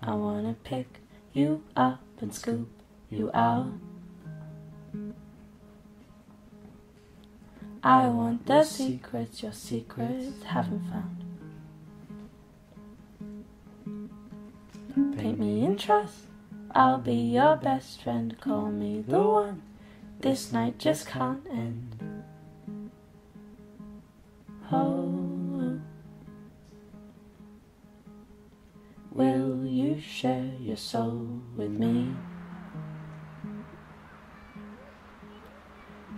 I wanna pick you up and scoop you out. I want the secrets your secrets haven't found. Paint me in trust, I'll be your best friend. Call me the one, this night just can't end. Oh, will you share your soul with me?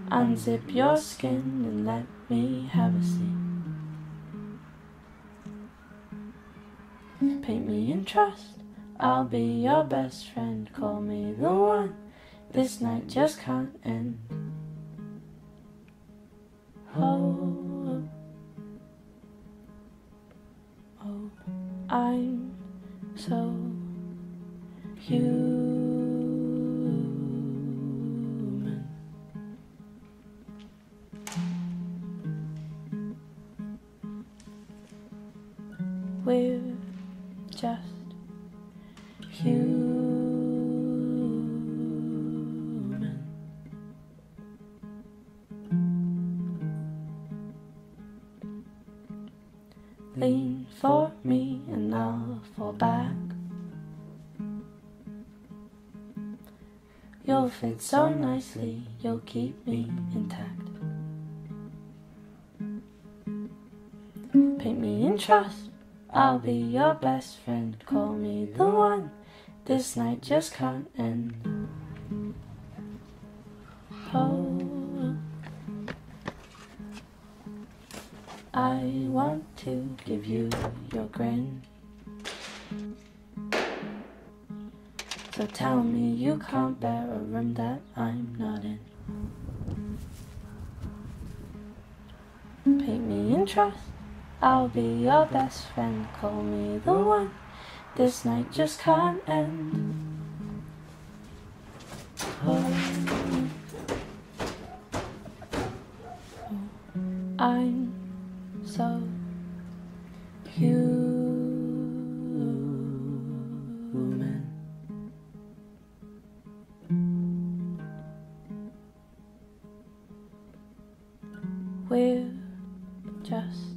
Unzip your skin and let me have a seat. Paint me in trust, I'll be your best friend. Call me the one, this night just can't end. Oh, oh, I'm so human. We're just human. Lean for me and I'll fall back. You'll fit so nicely, you'll keep me intact. Paint me in trust, I'll be your best friend. Call me the one, this night just can't end. Oh, I want to give you your grin. So tell me you can't bear a room that I'm not in. Paint me in trust, I'll be your best friend. Call me the one, this night just can't end. Oh, I'm so human. We're just